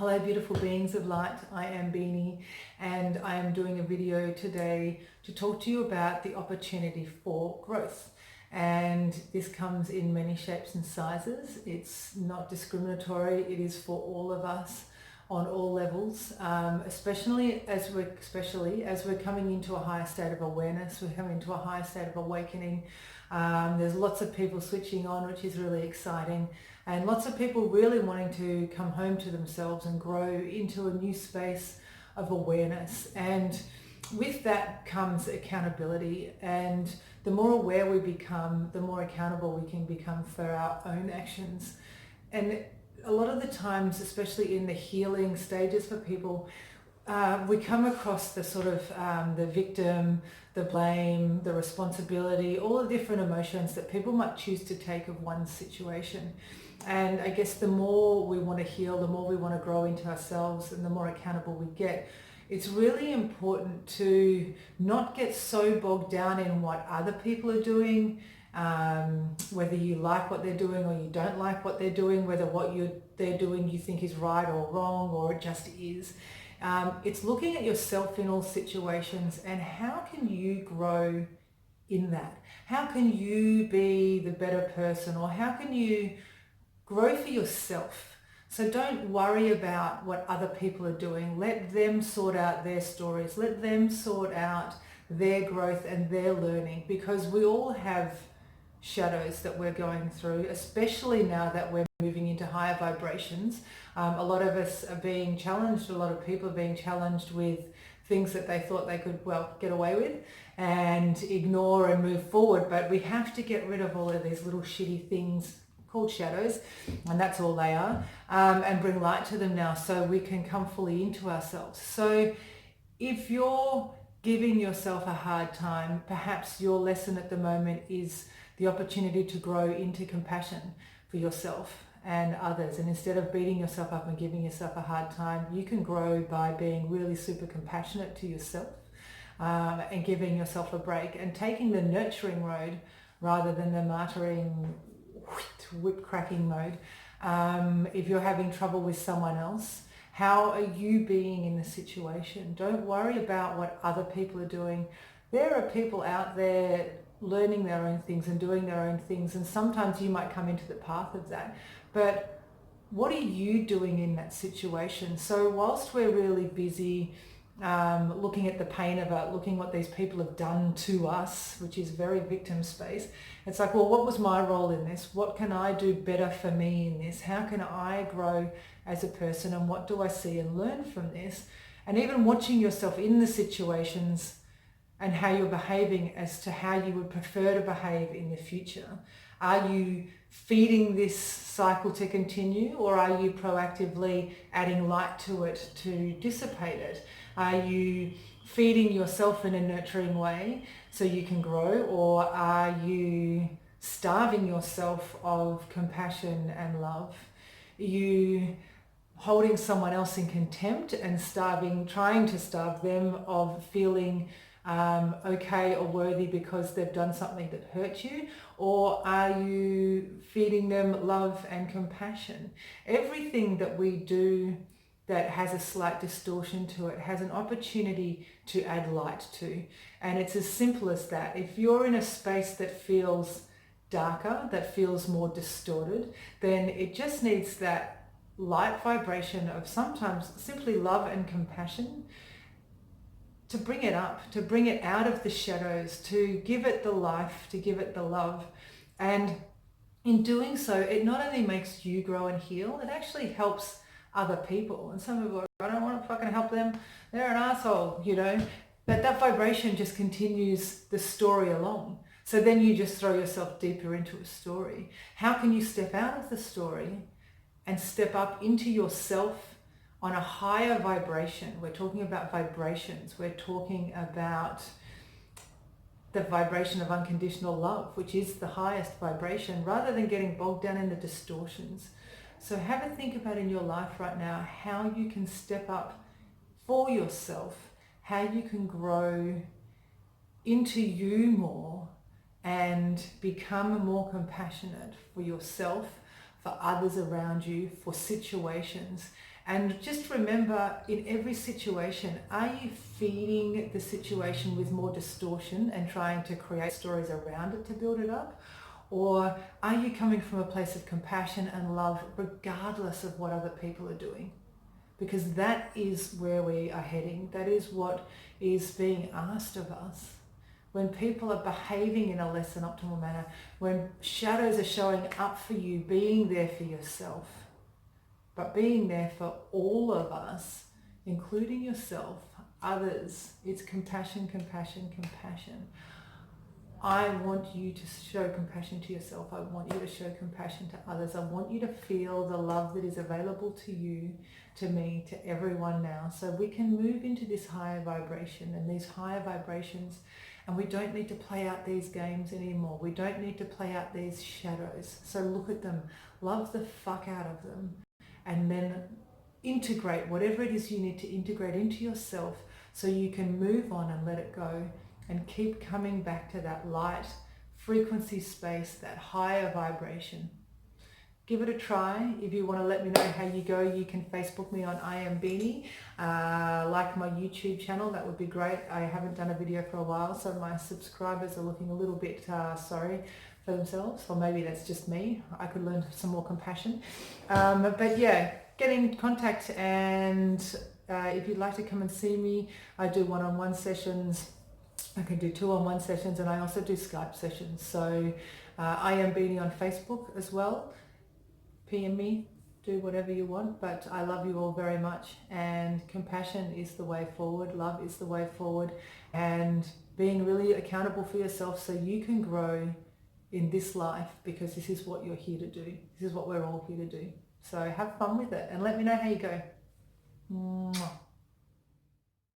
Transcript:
Hello beautiful beings of light, I am Beanie and I am doing a video today to talk to you about the opportunity for growth. And this comes in many shapes and sizes. It's not discriminatory, it is for all of us on all levels, especially as we're coming into a higher state of awareness, we're coming into a higher state of awakening. There's lots of people switching on, which is really exciting, and lots of people really wanting to come home to themselves and grow into a new space of awareness. And with that comes accountability, and the more aware we become, the more accountable we can become for our own actions. And a lot of the times, especially in the healing stages for people, we come across the sort of the victim, the blame, the responsibility, all the different emotions that people might choose to take of one situation. And I guess the more we want to heal, the more we want to grow into ourselves, and the more accountable we get, it's really important to not get so bogged down in what other people are doing, whether you like what they're doing or you don't like what they're doing, whether what they're doing you think is right or wrong, or it just is. It's looking at yourself in all situations and how can you grow in that? How can you be the better person, or how can you grow for yourself? So don't worry about what other people are doing. Let them sort out their stories. Let them sort out their growth and their learning, because we all have shadows that we're going through, especially now that we're moving into higher vibrations. A lot of us are being challenged, a lot of people are being challenged with things that they thought they could, well, get away with and ignore and move forward. But we have to get rid of all of these little shitty things called shadows, and that's all they are, and bring light to them now so we can come fully into ourselves. So if you're giving yourself a hard time, perhaps your lesson at the moment is the opportunity to grow into compassion for yourself and others. And instead of beating yourself up and giving yourself a hard time, you can grow by being really super compassionate to yourself, and giving yourself a break and taking the nurturing road rather than the martyring, whip cracking mode. If you're having trouble with someone else, how are you being in the situation? Don't worry about what other people are doing. There are people out there learning their own things and doing their own things, and sometimes you might come into the path of that. But what are you doing in that situation? So whilst we're really busy looking at the pain of it, looking what these people have done to us, which is very victim space, it's like, well, what was my role in this? What can I do better for me in this? How can I grow as a person, and what do I see and learn from this? And even watching yourself in the situations and how you're behaving as to how you would prefer to behave in the future. Are you feeding this cycle to continue, or are you proactively adding light to it to dissipate it? Are you feeding yourself in a nurturing way so you can grow, or are you starving yourself of compassion and love? Are you holding someone else in contempt and trying to starve them of feeling okay or worthy because they've done something that hurt you? Or are you feeding them love and compassion? Everything that we do that has a slight distortion to it has an opportunity to add light to. And it's as simple as that. If you're in a space that feels darker, that feels more distorted, then it just needs that light vibration of sometimes simply love and compassion to bring it up, to bring it out of the shadows, to give it the life, to give it the love. And in doing so, it not only makes you grow and heal, it actually helps other people. And some people are, I don't want to fucking help them, they're an asshole, you know. But that vibration just continues the story along. So then you just throw yourself deeper into a story. How can you step out of the story and step up into yourself on a higher vibration? We're talking about vibrations. We're talking about the vibration of unconditional love, which is the highest vibration, rather than getting bogged down in the distortions. So have a think about in your life right now how you can step up for yourself, how you can grow into you more and become more compassionate for yourself, for others around you, for situations, And just remember, in every situation, are you feeding the situation with more distortion and trying to create stories around it to build it up? Or are you coming from a place of compassion and love regardless of what other people are doing? Because that is where we are heading. That is what is being asked of us. When people are behaving in a less than optimal manner, when shadows are showing up for you, being there for yourself, but being there for all of us, including yourself, others. It's compassion, compassion, compassion. I want you to show compassion to yourself. I want you to show compassion to others. I want you to feel the love that is available to you, to me, to everyone now, so we can move into this higher vibration and these higher vibrations, and we don't need to play out these games anymore. We don't need to play out these shadows. So look at them, love the fuck out of them, and then integrate whatever it is you need to integrate into yourself so you can move on and let it go and keep coming back to that light frequency space, that higher vibration. Give it a try. If you want to let me know how you go, you can Facebook me on I Am Beanie. Like my YouTube channel, that would be great. I haven't done a video for a while, so my subscribers are looking a little bit sorry for themselves, or maybe that's just me. I could learn some more compassion. But yeah, get in contact, and if you'd like to come and see me, I do one-on-one sessions. I can do two-on-one sessions, and I also do Skype sessions. So I Am Beanie on Facebook as well. PM me, do whatever you want, but I love you all very much, and compassion is the way forward, love is the way forward, and being really accountable for yourself so you can grow in this life, because this is what you're here to do. This is what we're all here to do. So have fun with it and let me know how you go.